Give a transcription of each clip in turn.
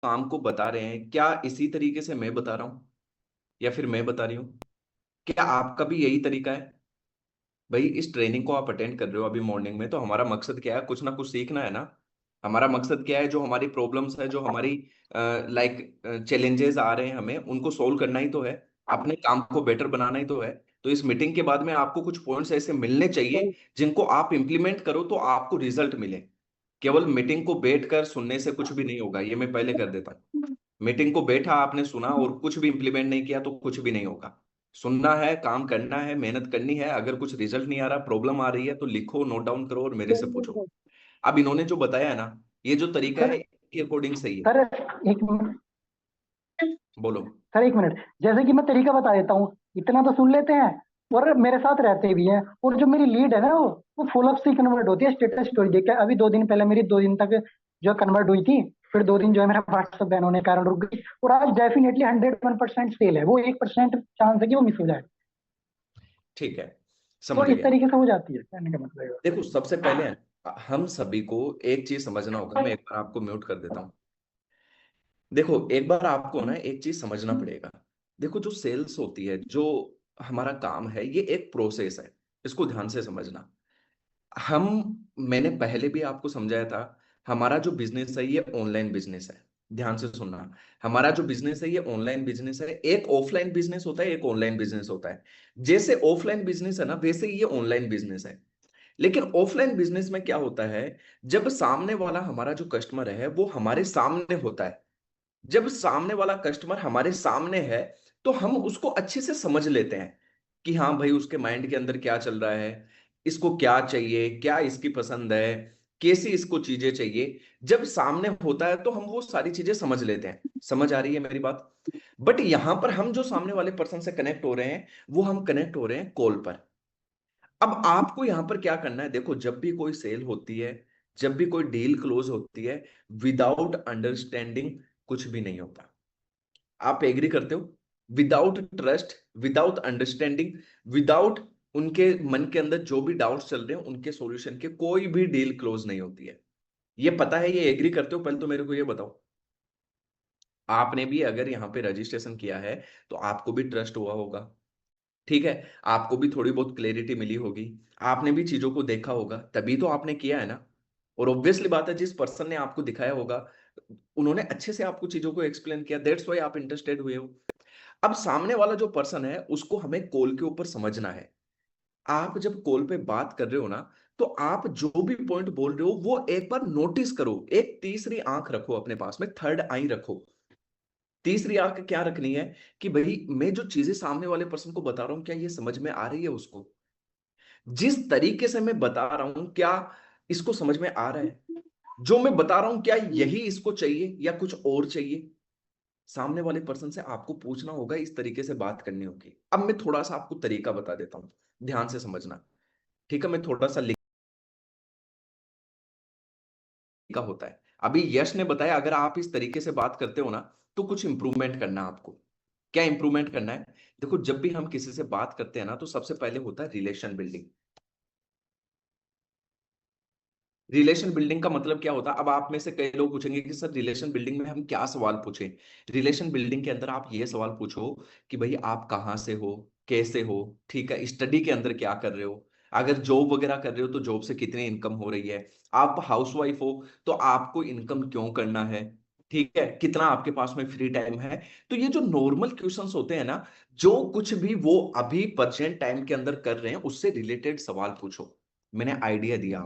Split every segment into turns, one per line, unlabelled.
काम को बता रहे हैं, क्या इसी तरीके से मैं बता रहा हूँ या फिर मैं बता रही हूँ? क्या आपका भी यही तरीका है? भाई इस ट्रेनिंग को आप अटेंड कर रहे हो अभी मॉर्निंग में, तो हमारा मकसद क्या है? कुछ ना कुछ सीखना है ना। हमारा मकसद क्या है? जो हमारी प्रॉब्लम्स है, जो हमारी लाइक चैलेंजेस आ रहे हैं, हमें उनको सोल्व करना ही तो है। अपने काम को बेटर बनाना ही तो है। तो इस मीटिंग के बाद में आपको कुछ पॉइंट्स ऐसे मिलने चाहिए जिनको आप इंप्लीमेंट करो तो आपको रिजल्ट मिले। केवल मीटिंग को बैठ कर सुनने से कुछ भी नहीं होगा, ये मैं पहले कर देता हूँ। मीटिंग को बैठा, आपने सुना और कुछ भी इंप्लीमेंट नहीं किया तो कुछ भी नहीं होगा। सुनना है, काम करना है, मेहनत करनी है। अगर कुछ रिजल्ट नहीं आ रहा, प्रॉब्लम आ रही है, तो लिखो, नोट डाउन करो और मेरे से पूछो। अब इन्होंने जो बताया है ना, ये जो तरीका
सर
है के अकॉर्डिंग सही है।
सर एक मिनट।
बोलो।
सर एक मिनट, जैसे कि मैं तरीका बता देता हूँ, इतना तो सुन लेते हैं और मेरे साथ रहते भी हैं। और जो मेरी लीड है ना, वो फुल अप से कन्वर्ट होती है स्टेटस स्टोरी देख के। अभी 2 दिन पहले मेरी 2 दिन तक जो कन्वर्ट हुई थी, फिर 2 दिन जो है मेरा व्हाट्सएप बैन होने के कारण रुक गई। और आज डेफिनेटली 101% सेल है, वो 1% चांस है कि वो मिस हो जाए।
ठीक है,
तो
समझ
इस
गया।
तरीके से हो जाती है, कहने का मतलब है।
देखो, सबसे पहले है, हम सभी को एक चीज समझना होगा। मैं एक बार आपको म्यूट कर देता हूँ। देखो, एक बार आपको ना एक चीज समझना पड़ेगा। देखो, जो सेल्स होती है, जो हमारा काम है, ये एक प्रोसेस है। इसको ध्यान से समझना। हम मैंने पहले भी आपको समझाया था, हमारा जो बिजनेस है ये ऑनलाइन बिजनेस है। ध्यान से सुनना। हमारा जो बिजनेस है ये ऑनलाइन बिजनेस है। एक ऑफलाइन बिजनेस होता है, एक ऑनलाइन बिजनेस होता है। जैसे ऑफलाइन बिजनेस है ना, वैसे ही ये ऑनलाइन बिजनेस है। लेकिन ऑफलाइन बिजनेस में क्या होता है? जब सामने वाला हमारा जो कस्टमर है वो हमारे सामने होता है, जब सामने वाला कस्टमर हमारे सामने है, तो हम उसको अच्छे से समझ लेते हैं कि हाँ भाई, उसके माइंड के अंदर क्या चल रहा है, इसको क्या चाहिए, क्या इसकी पसंद है, कैसी इसको चीजें चाहिए। जब सामने होता है तो हम वो सारी चीजें समझ लेते हैं। समझ आ रही है मेरी बात? बट यहां पर हम जो सामने वाले पर्सन से कनेक्ट हो रहे हैं, वो हम कनेक्ट हो रहे हैं कॉल पर। अब आपको यहां पर क्या करना है? देखो, जब भी कोई सेल होती है, जब भी कोई डील क्लोज होती है, विदाउट अंडरस्टैंडिंग कुछ भी नहीं होता। आप एग्री करते हो? Without trust, without understanding, without उनके मन के अंदर जो भी डाउट्स चल रहे हैं उनके सॉल्यूशन के, कोई भी डील क्लोज नहीं होती है। ये पता है? ये एग्री करते हो? पहले तो मेरे को ये बताओ। आपने भी अगर यहाँ पे रजिस्ट्रेशन किया है तो आपको भी ट्रस्ट हुआ होगा, ठीक है? आपको भी थोड़ी बहुत क्लैरिटी मिली होगी, आपने भी चीजों को देखा होगा, तभी तो आपने किया है ना। और ऑब्वियसली बात है, जिस पर्सन ने आपको दिखाया होगा, उन्होंने अच्छे से आपको चीजों को एक्सप्लेन किया, दैट्स व्हाई आप इंटरेस्टेड हुए हो। अब सामने वाला जो पर्सन है उसको हमें कॉल के ऊपर समझना है। आप जब कॉल पे बात कर रहे हो ना, तो आप जो भी पॉइंट बोल रहे हो वो एक बार नोटिस करो। एक तीसरी आंख रखो अपने पास में, थर्ड आई रखो। तीसरी आंख क्या रखनी है? कि भाई, मैं जो चीजें सामने वाले पर्सन को बता रहा हूं, क्या ये समझ में आ रही है उसको? जिस तरीके से मैं बता रहा हूं, क्या इसको समझ में आ रहा है? जो मैं बता रहा हूं, क्या यही इसको चाहिए या कुछ और चाहिए? सामने वाले पर्सन से आपको पूछना होगा, इस तरीके से बात करनी होगी। अब मैं थोड़ा सा आपको तरीका बता देता हूं, ध्यान से समझना। ठीक है, मैं थोड़ा सा लिखा होता है। अभी यश ने बताया, अगर आप इस तरीके से बात करते हो ना, तो कुछ इंप्रूवमेंट करना है आपको। क्या इंप्रूवमेंट करना है? देखो, जब भी हम किसी से बात करते हैं ना, तो सबसे पहले होता है रिलेशन बिल्डिंग। रिलेशन बिल्डिंग का मतलब क्या होता है? अब आप में से कई लोग पूछेंगे कि सर, रिलेशन बिल्डिंग में हम क्या सवाल पूछें? रिलेशन बिल्डिंग के अंदर आप ये सवाल पूछो कि भाई, आप कहाँ से हो, कैसे हो, ठीक है, स्टडी के अंदर क्या कर रहे हो, अगर जॉब वगैरह कर रहे हो तो जॉब से कितनी इनकम हो रही है, आप हाउसवाइफ हो तो आपको इनकम क्यों करना है, ठीक है, कितना आपके पास में फ्री टाइम है। तो ये जो नॉर्मल क्वेश्चंस होते हैं ना, जो कुछ भी वो अभी प्रेजेंट टाइम के अंदर कर रहे हैं, उससे रिलेटेड सवाल पूछो। मैंने आइडिया दिया।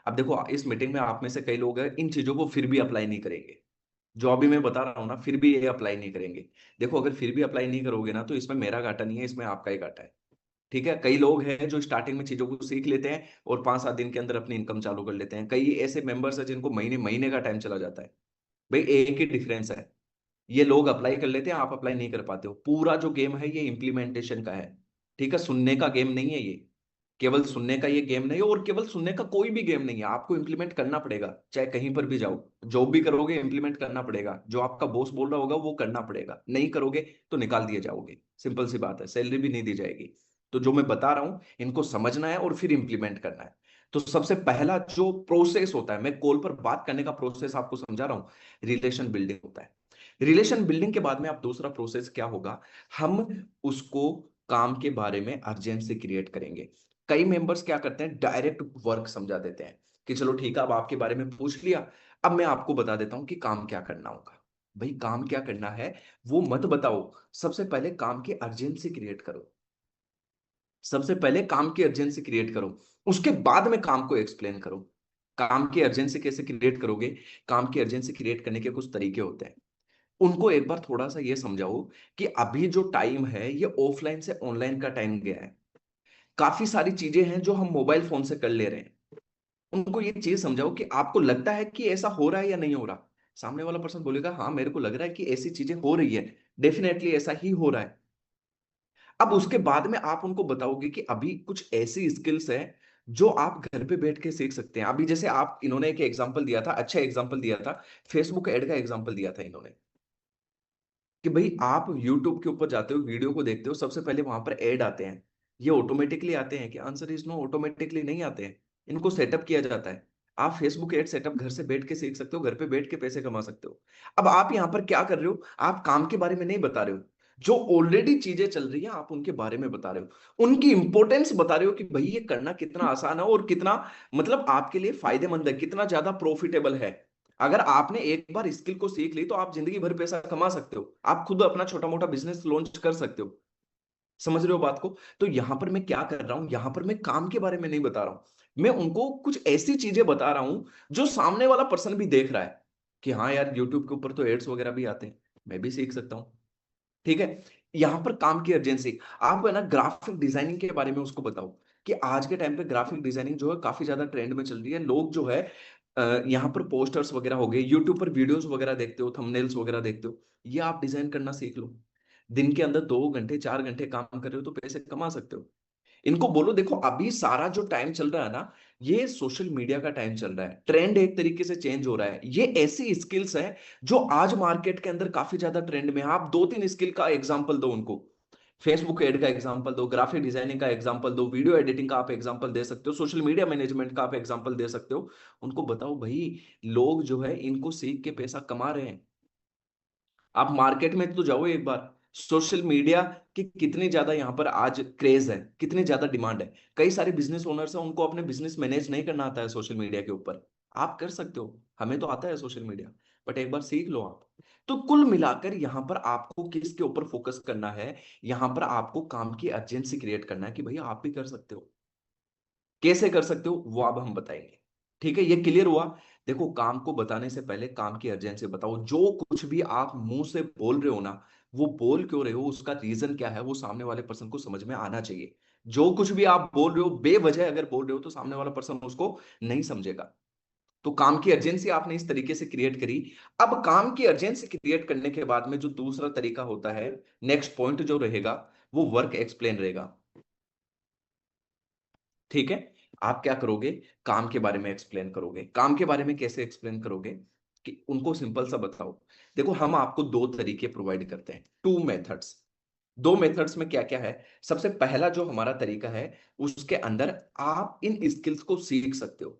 अब देखो, इस मीटिंग में आप में से कई लोग हैं, इन चीजों को फिर भी अप्लाई नहीं करेंगे। जो अभी मैं बता रहा हूं ना, फिर भी ये अप्लाई नहीं करेंगे। देखो, अगर फिर भी अप्लाई नहीं करोगे ना, तो इसमें मेरा घाटा नहीं है, इसमें आपका ही घाटा है। ठीक है? कई लोग हैं जो स्टार्टिंग में चीजों को सीख लेते हैं और 5-7 दिन के अंदर अपनी इनकम चालू कर लेते हैं। कई ऐसे मेंबर्स हैं जिनको महीने महीने का टाइम चला जाता है। भाई, एक ही डिफरेंस है, ये लोग अप्लाई कर लेते हैं, आप अप्लाई नहीं कर पाते हो। पूरा जो गेम है ये इम्प्लीमेंटेशन का है। ठीक है? सुनने का गेम नहीं है ये। केवल सुनने का ये गेम नहीं है, और केवल सुनने का कोई भी गेम नहीं है। आपको इंप्लीमेंट करना पड़ेगा, चाहे कहीं पर भी जाओ, जॉब भी करोगे इंप्लीमेंट करना पड़ेगा। जो आपका बॉस बोल रहा होगा वो करना पड़ेगा। नहीं करोगे तो निकाल दिए जाओगे। सिंपल सी बात है, सैलरी भी नहीं दी जाएगी। तो जो मैं बता रहा हूं, इनको समझना है और फिर इंप्लीमेंट करना है। तो सबसे पहला जो प्रोसेस होता है, मैं कॉल पर बात करने का प्रोसेस आपको समझा रहा हूं, रिलेशन बिल्डिंग होता है। रिलेशन बिल्डिंग के बाद में आप दूसरा प्रोसेस क्या होगा, हम उसको काम के बारे में अर्जेंसी क्रिएट करेंगे। कई मेंबर्स क्या करते हैं, डायरेक्ट वर्क समझा देते हैं कि चलो ठीक है, अब आपके बारे में पूछ लिया, अब मैं आपको बता देता हूं कि काम क्या करना होगा। भाई काम क्या करना है वो मत बताओ, सबसे पहले काम की अर्जेंसी क्रिएट करो। सबसे पहले काम की अर्जेंसी क्रिएट करो, उसके बाद में काम को एक्सप्लेन करो। काम की अर्जेंसी कैसे क्रिएट करोगे, काम की अर्जेंसी क्रिएट करने के कुछ तरीके होते हैं। उनको एक बार थोड़ा सा ये समझाओ कि अभी जो टाइम है ये ऑफलाइन से ऑनलाइन का टाइम गया है। काफी सारी चीजें हैं जो हम मोबाइल फोन से कर ले रहे हैं। उनको ये चीज समझाओ कि आपको लगता है कि ऐसा हो रहा है या नहीं हो रहा। सामने वाला पर्सन बोलेगा हाँ मेरे को लग रहा है कि ऐसी चीजें हो रही है, डेफिनेटली ऐसा ही हो रहा है। अब उसके बाद में आप उनको बताओगे कि अभी कुछ ऐसी स्किल्स है जो आप घर पे बैठ के सीख सकते हैं। अभी जैसे आप, इन्होंने एक एग्जांपल दिया था, अच्छा एग्जांपल दिया था, फेसबुक ऐड का एग्जांपल दिया था इन्होंने, कि भाई आप यूट्यूब के ऊपर जाते हो, वीडियो को देखते हो, सबसे पहले वहां पर ऐड आते हैं। ये ऑटोमेटिकली आते हैं कि, आंसर इज नो, ऑटोमेटिकली नहीं आते हैं, इनको सेटअप किया जाता है। आप फेसबुक एड सेटअप घर से बैठ के सीख सकते हो, घर पे बैठ के पैसे कमा सकते हो। अब आप यहाँ पर क्या कर रहे हो, आप काम के बारे में नहीं बता रहे हो, जो ऑलरेडी चीजें चल रही है आप उनके बारे में बता रहे हो, उनकी इंपॉर्टेंस बता रहे हो कि भाई ये करना कितना आसान है और कितना मतलब आपके लिए फायदेमंद है, कितना ज्यादा प्रॉफिटेबल है। अगर आपने एक बार स्किल को सीख ली तो आप जिंदगी भर पैसा कमा सकते हो, आप खुद अपना छोटा मोटा बिजनेस लॉन्च कर सकते हो। समझ रहे हो बात को? तो यहां पर मैं क्या कर रहा हूं, यहां पर मैं काम के बारे में नहीं बता रहा हूं, मैं उनको कुछ ऐसी चीजें बता रहा हूं जो सामने वाला पर्सन भी देख रहा है कि हाँ यार, यूट्यूब के ऊपर तो एड्स वगैरह भी आते हैं, मैं भी सीख सकता हूँ। ठीक है, यहां पर काम की अर्जेंसी। आप है ना ग्राफिक डिजाइनिंग के बारे में उसको बताओ कि आज के टाइम पे ग्राफिक डिजाइनिंग जो है काफी ज्यादा ट्रेंड में चल रही है। लोग जो है यहाँ पर पोस्टर्स वगैरह हो गए, यूट्यूब पर वीडियोस वगैरह देखते हो, थंबनेल्स वगैरह देखते हो, ये आप डिजाइन करना सीख लो। दिन के अंदर 2 घंटे 4 घंटे काम कर रहे हो तो पैसे कमा सकते हो। इनको बोलो देखो अभी सारा जो टाइम चल रहा है ना, ये सोशल मीडिया का टाइम चल रहा है, ट्रेंड एक तरीके से चेंज हो रहा है। ये ऐसी स्किल्स हैं जो आज मार्केट के अंदर काफी ज्यादा ट्रेंड में है। आप 2-3 स्किल का एग्जांपल दो उनको, फेसबुक एड का एग्जांपल दो, ग्राफिक डिजाइनिंग का एग्जांपल दो, वीडियो एडिटिंग का आप एग्जांपल दे सकते हो, सोशल मीडिया मैनेजमेंट का आप एग्जांपल दे सकते हो। उनको बताओ भाई, लोग जो है इनको सीख के पैसा कमा रहे हैं। आप मार्केट में तो जाओ एक बार, सोशल मीडिया की कितनी ज्यादा यहाँ पर आज क्रेज है, कितनी ज्यादा डिमांड है। कई सारे बिजनेस ओनर्स हैं, उनको अपने बिजनेस मैनेज नहीं करना आता है सोशल मीडिया के ऊपर। आप कर सकते हो, हमें तो आता है सोशल मीडिया, बट एक बार सीख लो आप। तो कुल मिलाकर यहाँ पर आपको किसके ऊपर फोकस करना है, यहाँ पर आपको काम की अर्जेंसी क्रिएट करना है कि भैया आप भी कर सकते हो। कैसे कर सकते हो वो अब हम बताएंगे। ठीक है, ये क्लियर हुआ? देखो, काम को बताने से पहले काम की अर्जेंसी बताओ। जो कुछ भी आप मुंह से बोल रहे हो ना, वो बोल क्यों रहे हो, उसका रीजन क्या है, वो सामने वाले पर्सन को समझ में आना चाहिए। जो कुछ भी आप बोल रहे हो बेवजह अगर बोल रहे हो तो सामने वाला पर्सन उसको नहीं समझेगा। तो काम की अर्जेंसी आपने इस तरीके से क्रिएट करी। अब काम की अर्जेंसी क्रिएट करने के बाद में जो दूसरा तरीका होता है, नेक्स्ट पॉइंट जो रहेगा, वो वर्क एक्सप्लेन रहेगा। ठीक है, आप क्या करोगे, काम के बारे में एक्सप्लेन करोगे। काम के बारे में कैसे एक्सप्लेन करोगे, कि उनको सिंपल सा बताओ। देखो, हम आपको 2 तरीके प्रोवाइड करते हैं, 2 मेथड्स। 2 मेथड्स में क्या क्या है, सबसे पहला जो हमारा तरीका है, उसके अंदर आप इन स्किल्स को सीख सकते हो।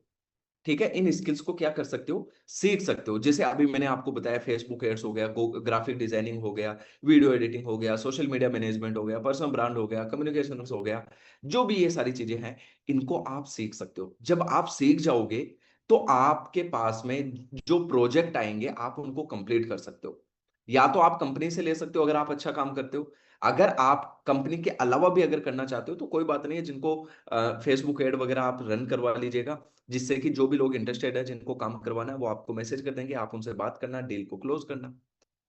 ठीक है, इन स्किल्स को क्या कर सकते हो, सीख सकते हो। जैसे अभी मैंने आपको बताया, फेसबुक एड्स हो गया, ग्राफिक डिजाइनिंग हो गया, वीडियो एडिटिंग हो गया, सोशल मीडिया मैनेजमेंट हो गया, पर्सनल ब्रांड हो गया, कम्युनिकेशन हो गया, जो भी ये सारी चीजें हैं, इनको आप सीख सकते हो। जब आप सीख जाओगे तो आपके पास में जो प्रोजेक्ट आएंगे आप उनको कंप्लीट कर सकते हो। या तो आप कंपनी से ले सकते हो अगर आप अच्छा काम करते हो, अगर आप कंपनी के अलावा भी अगर करना चाहते हो तो कोई बात नहीं है, जिनको फेसबुक एड वगैरह आप रन करवा लीजिएगा, जिससे कि जो भी लोग इंटरेस्टेड है, जिनको काम करवाना है, वो आपको मैसेज कर देंगे, आप उनसे बात करना, डील को क्लोज करना।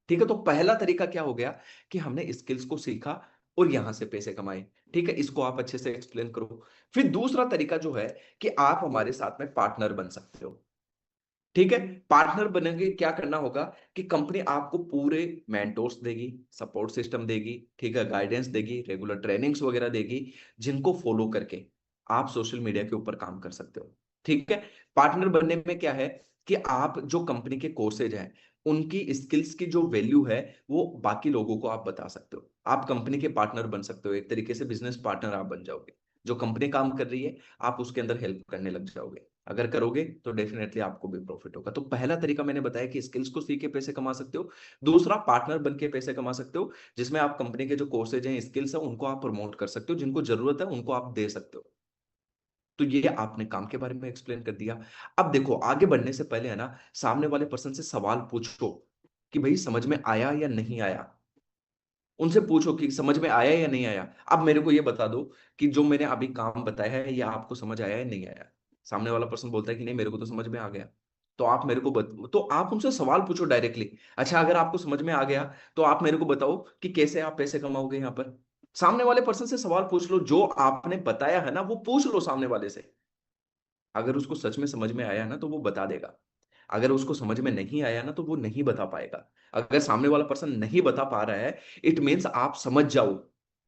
ठीक है, तो पहला तरीका क्या हो गया कि हमने स्किल्स को सीखा और यहां से पैसे कमाए। ठीक है, इसको आप अच्छे से एक्सप्लेन करो। फिर दूसरा तरीका जो है कि आप हमारे साथ में पार्टनर बन सकते हो। ठीक है, पार्टनर बनेंगे, क्या करना होगा कि कंपनी आपको पूरे मेंटोर्स देगी, सपोर्ट सिस्टम देगी, ठीक है, गाइडेंस देगी, रेगुलर ट्रेनिंग्स वगैरह देगी, जिनको फॉलो करके आप सोशल मीडिया के ऊपर काम कर सकते हो। ठीक है, पार्टनर बनने में क्या है कि आप जो कंपनी के कोर्सेज हैं, उनकी स्किल्स की जो वैल्यू है वो बाकी लोगों को आप बता सकते हो। आप कंपनी के पार्टनर बन सकते हो, एक तरीके से बिजनेस पार्टनर आप बन जाओगे। जो कंपनी काम कर रही है आप उसके अंदर हेल्प करने लग जाओगे। अगर करोगे तो डेफिनेटली आपको भी प्रॉफिट होगा। तो पहला तरीका मैंने बताया कि स्किल्स को सीख के पैसे कमा सकते हो। दूसरा, पार्टनर बन के पैसे कमा सकते हो, जिसमें आप कंपनी के जो कोर्सेज हैं, स्किल्स हैं, उनको आप प्रमोट कर सकते हो, जिनको जरूरत है उनको आप दे सकते हो। तो ये आपने काम के बारे में एक्सप्लेन कर दिया। अब देखो, आगे बढ़ने से पहले है ना, सामने वाले पर्सन से सवाल पूछो कि भाई समझ में आया या नहीं आया। उनसे पूछो कि समझ में आया या नहीं आया। अब मेरे को ये बता दो कि जो मैंने अभी काम बताया है ये आपको समझ आया या नहीं आया। सामने वाला पर्सन बोलता है कि नहीं मेरे को तो समझ में आ गया। तो आप मेरे को तो आप उनसे सवाल पूछो डायरेक्टली। अच्छा, अगर आपको समझ में आ गया तो आप मेरे को बताओ कि कैसे आप पैसे कमाओगे यहाँ पर। सामने वाले पर्सन से सवाल पूछ लो, जो आपने बताया है ना वो पूछ लो सामने वाले से। अगर उसको सच में समझ में आया ना तो वो बता देगा। अगर उसको समझ में नहीं आया ना तो वो नहीं बता पाएगा। अगर सामने वाला पर्सन नहीं बता पा रहा है, इट मीन्स आप समझ जाओ,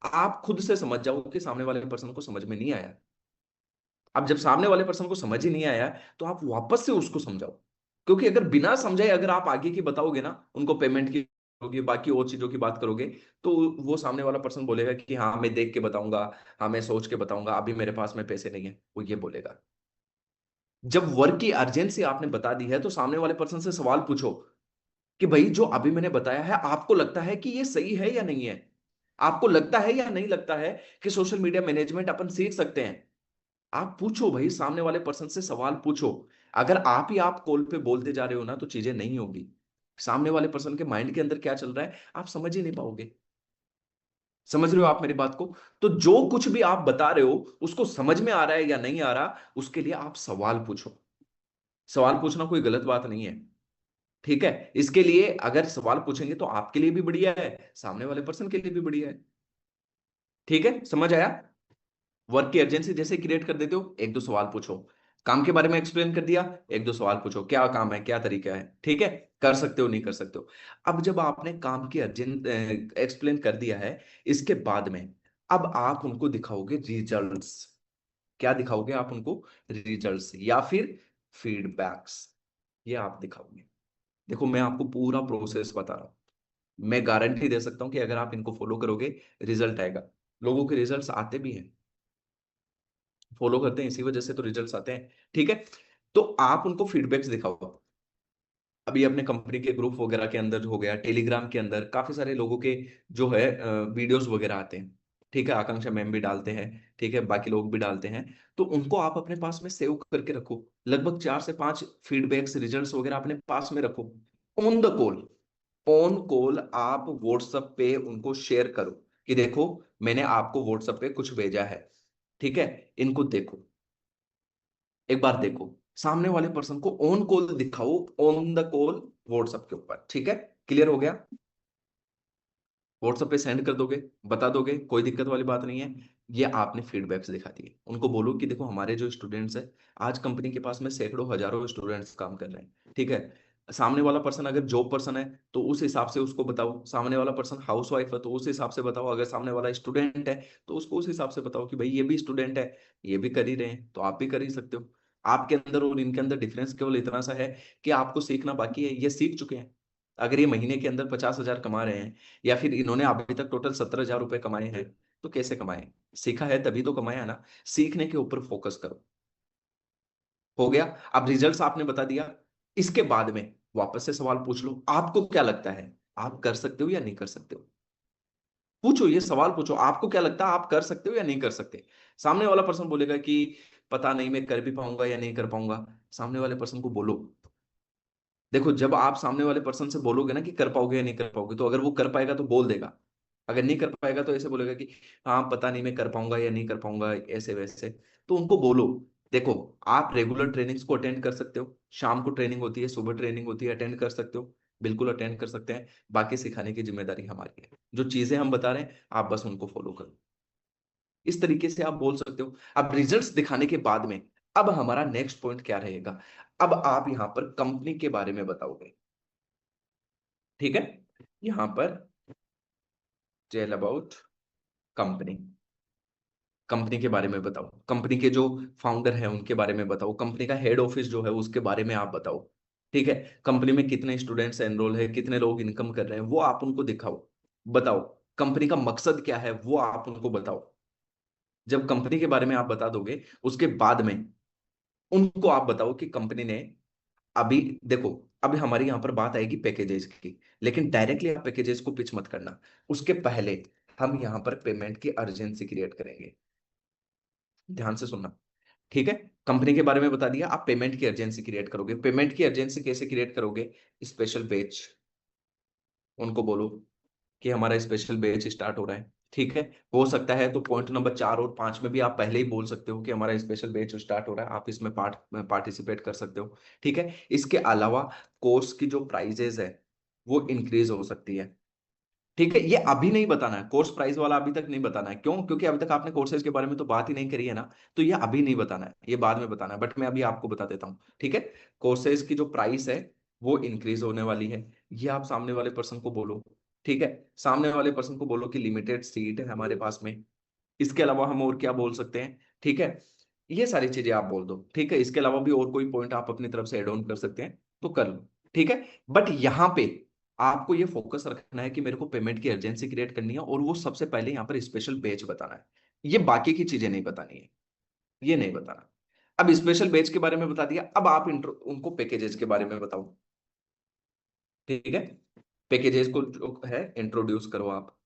आप खुद से समझ जाओ कि सामने वाले पर्सन को समझ में नहीं आया। अब जब सामने वाले पर्सन को समझ ही नहीं आया तो आप वापस से उसको समझाओ। क्योंकि अगर बिना समझाए अगर आप आगे की बताओगे ना, उनको पेमेंट की होगी, बाकी और चीजों की बात करोगे, तो वो सामने वाला पर्सन बोलेगा कि हाँ मैं देख के बताऊंगा, हाँ मैं सोच के बताऊंगा, अभी मेरे पास में पैसे नहीं है, वो ये बोलेगा। जब वर्क की अर्जेंसी आपने बता दी है तो सामने वाले पर्सन से सवाल पूछो कि भाई जो अभी मैंने बताया है आपको लगता है कि ये सही है या नहीं है। आपको लगता है या नहीं लगता है कि सोशल मीडिया मैनेजमेंट अपन सीख सकते हैं। आप पूछो भाई, सामने वाले पर्सन से सवाल पूछो। अगर आप कॉल पे बोलते जा रहे हो ना तो चीजें नहीं होगी। सामने वाले पर्सन के माइंड के अंदर क्या चल रहा है आप समझ ही नहीं पाओगे। समझ रहे हो आप मेरी बात को? तो जो कुछ भी आप बता रहे हो उसको समझ में आ रहा है या नहीं आ रहा, उसके लिए आप सवाल पूछो। सवाल पूछना कोई गलत बात नहीं है। ठीक है, इसके लिए अगर सवाल पूछेंगे तो आपके लिए भी बढ़िया है, सामने वाले पर्सन के लिए भी बढ़िया है। ठीक है, समझ आया? वर्क की अर्जेंसी जैसे क्रिएट कर देते हो, एक दो सवाल पूछो। काम के बारे में एक्सप्लेन कर दिया, एक दो सवाल पूछो, क्या काम है, क्या तरीका है, ठीक है, कर सकते हो नहीं कर सकते हो। अब जब आपने काम की अर्जेंट एक्सप्लेन कर दिया है, इसके बाद में अब आप उनको दिखाओगे रिजल्ट्स। क्या दिखाओगे आप उनको? रिजल्ट्स या फिर फीडबैक्स, ये आप दिखाओगे। देखो मैं आपको पूरा प्रोसेस बता रहा हूं, मैं गारंटी दे सकता हूं कि अगर आप इनको फॉलो करोगे रिजल्ट आएगा। लोगों के रिजल्ट्स आते भी हैं, फॉलो करते हैं इसी वजह से तो रिजल्ट्स आते हैं। ठीक है, तो आप उनको फीडबैक्स दिखाओ। अभी अपने कंपनी के ग्रुप वगैरह के अंदर हो गया, टेलीग्राम के अंदर काफी सारे लोगों के जो है वीडियोस वगैरह आते हैं। ठीक है, आकांक्षा मैम भी डालते हैं, ठीक है, बाकी लोग भी डालते हैं। तो उनको आप अपने पास में सेव करके रखो। लगभग 4 से 5 फीडबैक्स रिजल्ट्स वगैरह अपने पास में रखो। On the call, on call आप व्हाट्सएप पे उनको शेयर करो कि देखो मैंने आपको व्हाट्सएप पे कुछ भेजा है, ठीक है, इनको देखो, एक बार देखो। सामने वाले पर्सन को ऑन कॉल दिखाओ, ऑन द कॉल व्हाट्सएप के ऊपर। ठीक है, क्लियर हो गया? व्हाट्सएप पे सेंड कर दोगे, बता दोगे, कोई दिक्कत वाली बात नहीं है। ये आपने फीडबैक्स दिखा दिए, उनको बोलो कि देखो हमारे जो स्टूडेंट्स है, आज कंपनी के पास में सैकड़ों हजारों स्टूडेंट्स काम कर रहे हैं, ठीक है। सामने वाला पर्सन अगर जॉब पर्सन है तो उस हिसाब से उसको बताओ, सामने वाला पर्सन हाउस वाइफ है तो उस हिसाब से बताओ, अगर सामने वाला स्टूडेंट है तो उसको उस हिसाब से बताओ कि भाई ये भी स्टूडेंट है, ये भी कर ही रहे हैं तो आप भी कर ही सकते हो। आपके अंदर और इनके अंदर डिफरेंस केवल इतना सा है कि आपको सीखना बाकी है, ये सीख चुके हैं। अगर ये महीने के अंदर 50,000 कमा रहे हैं, या फिर इन्होंने अभी तक टोटल 17,000 रुपए कमाए हैं, तो कैसे कमाए? सीखा है तभी तो कमाया है ना। सीखने के ऊपर फोकस करो। हो गया? अब रिजल्ट्स आपने बता दिया, इसके बाद में वापस से सवाल पूछ लो, आपको क्या लगता है आप कर सकते हो या नहीं कर सकते हो? पूछो, ये सवाल पूछो, आपको क्या लगता है आप कर सकते हो या नहीं कर सकते? सामने वाला पर्सन बोलेगा कि पता नहीं मैं कर भी पाऊंगा या नहीं कर पाऊंगा। सामने वाले पर्सन को बोलो। देखो जब आप सामने वाले पर्सन से बोलोगे ना कि कर पाओगे या नहीं कर पाओगे, तो अगर वो कर पाएगा तो बोल देगा, अगर नहीं कर पाएगा तो ऐसे बोलेगा कि हाँ पता नहीं मैं कर पाऊंगा या नहीं कर पाऊंगा, ऐसे वैसे। तो उनको बोलो, देखो आप रेगुलर ट्रेनिंग्स को अटेंड कर सकते हो, शाम को ट्रेनिंग होती है, सुबह ट्रेनिंग होती है, अटेंड कर सकते हो, बिल्कुल अटेंड कर सकते हैं। बाकी सिखाने की जिम्मेदारी हमारी है, जो चीजें हम बता रहे हैं आप बस उनको फॉलो करो। इस तरीके से आप बोल सकते हो। अब रिजल्ट्स दिखाने के बाद में अब हमारा नेक्स्ट पॉइंट क्या रहेगा? अब आप यहां पर कंपनी के बारे में बताओगे। ठीक है, यहां पर टेल अबाउट कंपनी, कंपनी के बारे में बताओ, कंपनी के जो फाउंडर है उनके बारे में बताओ, कंपनी का हेड ऑफिस जो है उसके बारे में आप बताओ। ठीक है, कंपनी में कितने स्टूडेंट्स एनरोल है, कितने लोग इनकम कर रहे हैं, वो आप उनको दिखाओ, बताओ। कंपनी का मकसद क्या है वो आप उनको बताओ। जब कंपनी के बारे में आप बता दोगे, उसके बाद में उनको आप बताओ कि कंपनी ने अभी, देखो, अभी हमारी यहां पर बात आएगी पैकेजेस की, लेकिन डायरेक्टली आप पैकेजेस को पिच मत करना। उसके पहले हम यहां पर पेमेंट की अर्जेंसी क्रिएट करेंगे। ध्यान से सुनना, ठीक है। कंपनी के बारे में बता दिया, आप पेमेंट की अर्जेंसी क्रिएट करोगे। पेमेंट की अर्जेंसी कैसे क्रिएट करोगे? स्पेशल बैच, उनको बोलो कि हमारा स्पेशल बैच स्टार्ट हो रहा है, ठीक है। हो सकता है तो पॉइंट नंबर 4 और 5 में भी आप पहले ही बोल सकते हो कि हमारा स्पेशल बैच स्टार्ट हो रहा है, आप इसमें पार्टिसिपेट कर सकते हो, ठीक है। इसके अलावा कोर्स की जो प्राइजेज है वो इंक्रीज हो सकती है, ठीक है। ये अभी नहीं बताना है, कोर्स प्राइस वाला अभी तक नहीं बताना है। क्यों? क्योंकि अभी तक आपने कोर्सेज के बारे में तो बात ही नहीं करी है ना, तो ये अभी नहीं बताना है, ये बाद में बताना है, बट मैं अभी आपको बता देता हूँ, ठीक है। कोर्सेज की जो प्राइस है वो इंक्रीज होने वाली है, ये आप सामने वाले पर्सन को बोलो, ठीक है। सामने वाले पर्सन को बोलो कि लिमिटेड सीट है हमारे पास में। इसके अलावा हम और क्या बोल सकते हैं, ठीक है। ये सारी चीजें आप बोल दो, ठीक है। इसके अलावा भी और कोई पॉइंट आप अपनी तरफ से एड ऑन कर सकते हैं तो कर लो, ठीक है। बट यहां पे आपको ये फोकस रखना है कि मेरे को पेमेंट की अर्जेंसी क्रिएट करनी है, और वो सबसे पहले यहां पर स्पेशल बैच बताना है। ये बाकी की चीजें नहीं बतानी है, ये नहीं बताना। अब स्पेशल बैच के बारे में बता दिया, अब आप इंट्रो उनको पैकेजेस के बारे में बताओ, ठीक है। पैकेजेस को जो है इंट्रोड्यूस करो आप।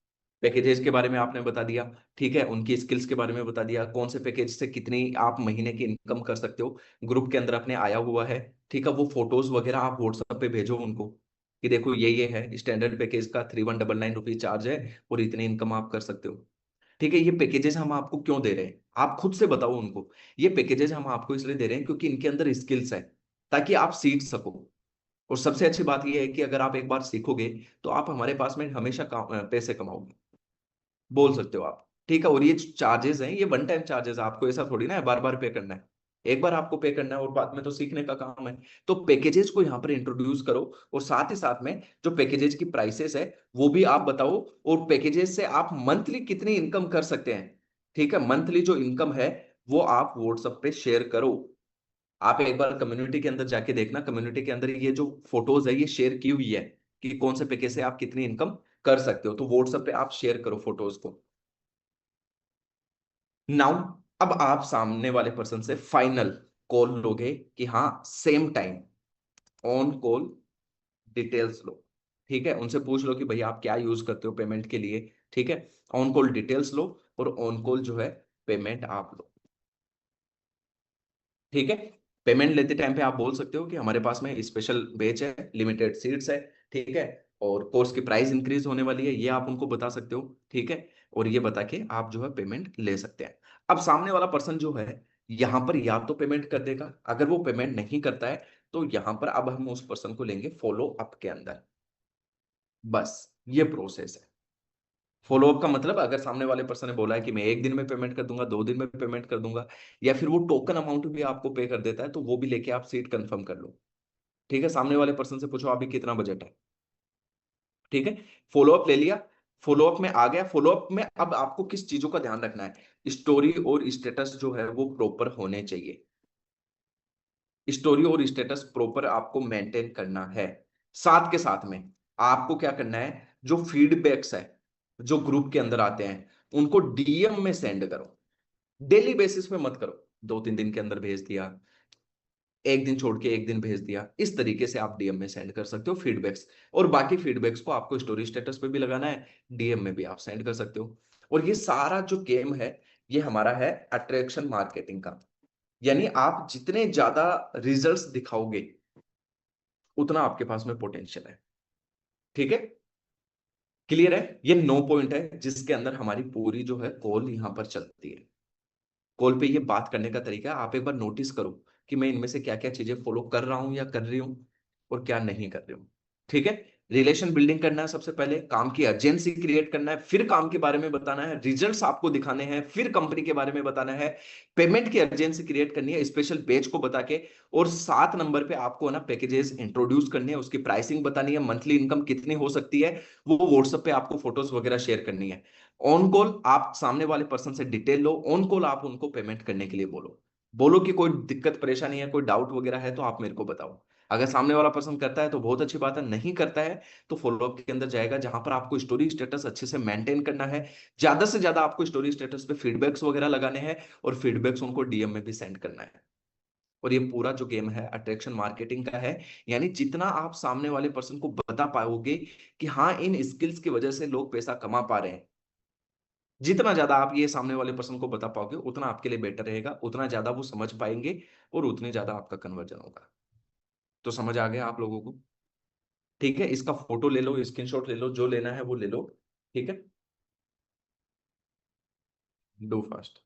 पैकेजेस के बारे में आपने बता दिया, ठीक है। उनकी स्किल्स के बारे में बता दिया, कौन से पैकेज से कितनी आप महीने की इनकम कर सकते हो। ग्रुप के अंदर अपने आया हुआ है, ठीक है। वो फोटोज वगैरह आप व्हाट्सएप पे भेजो उनको कि देखो ये है स्टैंडर्ड पैकेज का 3199 रुपीज चार्ज है, और इतनी इनकम आप कर सकते हो, ठीक है। ये पैकेजेस हम आपको क्यों दे रहे हैं, आप खुद से बताओ उनको। ये पैकेजेस हम आपको इसलिए दे रहे हैं क्योंकि इनके अंदर स्किल्स है, ताकि आप सीख सको। और सबसे अच्छी बात यह है कि अगर आप एक बार सीखोगे तो आप हमारे पास में हमेशा पैसे कमाओगे, बोल सकते हो आप, ठीक है। और ये चार्जेस हैं, ये वन टाइम चार्जेस, आपको ऐसा थोड़ी ना है बार बार पे करना है। एक बार आपको पे करना है और बाद में तो सीखने का काम है। तो पैकेजेस को यहाँ पर इंट्रोड्यूस करो, और साथ ही साथ में जो पैकेजेस की प्राइसेस है वो भी आप बताओ, और पैकेजेस से आप मंथली कितनी इनकम कर सकते हैं, ठीक है। मंथली जो इनकम है वो आप व्हाट्सएप पे शेयर करो। आप एक बार कम्युनिटी के अंदर जाके देखना, कम्युनिटी के अंदर ये जो फोटोज है ये शेयर की हुई है कि कौन से पैकेज से आप कितनी इनकम कर सकते हो, तो व्हाट्सएप पे आप शेयर करो फोटोज को। नाउ अब आप सामने वाले पर्सन से फाइनल कॉल लोगे कि हाँ, same time on call details लो, ठीक है। उनसे पूछ लो कि भैया आप क्या यूज करते हो पेमेंट के लिए, ठीक है। ऑन कॉल डिटेल्स लो, और ऑन कॉल जो है पेमेंट आप लो, ठीक है। पेमेंट लेते टाइम पे आप बोल सकते हो कि हमारे पास में स्पेशल बैच है, लिमिटेड सीट्स है, ठीक है। और कोर्स की प्राइस इंक्रीज होने वाली है, ये आप उनको बता सकते हो, ठीक है। और ये बता के आप जो है पेमेंट ले सकते हैं। अब सामने वाला पर्सन जो है यहां पर या तो पेमेंट कर देगा, अगर वो पेमेंट नहीं करता है तो यहां पर अब हम उस पर्सन को लेंगे फॉलो अप के अंदर। बस ये प्रोसेस है। फॉलोअप का मतलब, अगर सामने वाले पर्सन ने बोला है कि मैं 1 दिन में पेमेंट कर दूंगा, 2 दिन में पेमेंट कर दूंगा, या फिर वो टोकन अमाउंट भी आपको पे कर देता है, तो वो भी लेके आप सीट कंफर्म कर लो, ठीक है। सामने वाले पर्सन से पूछो अभी कितना बजट है, ठीक है। फॉलोअप ले लिया, फॉलोअप में आ गया। फॉलोअप में अब आपको किस चीजों का ध्यान रखना है? स्टोरी और स्टेटस जो है वो प्रॉपर होने चाहिए। स्टोरी और स्टेटस प्रॉपर आपको मेंटेन करना है। साथ के साथ में आपको क्या करना है, जो फीडबैक्स है जो ग्रुप के अंदर आते हैं उनको डीएम में सेंड करो। डेली बेसिस पे मत करो, 2-3 दिन के अंदर भेज दिया, 1 दिन छोड़ के 1 दिन भेज दिया, इस तरीके से आप डीएम में सेंड कर सकते हो फीडबैक्स। और बाकी फीडबैक्स को आपको स्टोरी स्टेटस पे भी लगाना है, डीएम में भी आप सेंड कर सकते हो। और ये सारा जो गेम है ये हमारा है अट्रैक्शन मार्केटिंग का। यानी आप जितने ज्यादा रिजल्ट्स दिखाओगे उतना आपके पास में पोटेंशियल है, ठीक है। क्लियर है? ये 9 पॉइंट है जिसके अंदर हमारी पूरी जो है कॉल यहां पर चलती है। कॉल पे ये बात करने का तरीका आप एक बार नोटिस करो कि मैं इनमें से क्या क्या चीजें फॉलो कर रहा हूं या कर रही हूं, और क्या नहीं कर रही हूं, ठीक है। रिलेशन बिल्डिंग करना है, सबसे पहले काम की अर्जेंसी क्रिएट करना है, फिर काम के बारे में बताना है, रिजल्ट्स आपको दिखाने हैं, फिर कंपनी के बारे में बताना है, पेमेंट की अर्जेंसी क्रिएट करनी है स्पेशल पेज को बता के, और 7 नंबर पे आपको ना पैकेजेस इंट्रोड्यूस करनी है, उसकी प्राइसिंग बतानी है, मंथली इनकम कितनी हो सकती है, वो व्हाट्सएप पे आपको फोटोज वगैरह शेयर करनी है। ऑन कॉल आप सामने वाले पर्सन से डिटेल लो, ऑन कॉल आप उनको पेमेंट करने के लिए बोलो। बोलो कि कोई दिक्कत परेशानी है, कोई डाउट वगैरह है तो आप मेरे को बताओ। अगर सामने वाला पर्सन करता है तो बहुत अच्छी बात है, नहीं करता है तो फॉलोअप के अंदर जाएगा, जहां पर आपको स्टोरी स्टेटस अच्छे से मेंटेन करना है। ज्यादा से ज्यादा आपको स्टोरी स्टेटस पे फीडबैक्स वगैरह लगाने हैं, और फीडबैक्स उनको डीएम में भी सेंड करना है। और ये पूरा जो गेम है अट्रैक्शन मार्केटिंग का है। यानी जितना आप सामने वाले पर्सन को बता पाओगे कि हाँ इन स्किल्स की वजह से लोग पैसा कमा पा रहे हैं, जितना ज्यादा आप ये सामने वाले पर्सन को बता पाओगे उतना आपके लिए बेटर रहेगा, उतना ज्यादा वो समझ पाएंगे, और उतनी ज्यादा आपका कन्वर्जन होगा। तो समझ आ गया आप लोगों को? ठीक है, इसका फोटो ले लो, स्क्रीनशॉट ले लो, जो लेना है वो ले लो। ठीक है, डू फास्ट।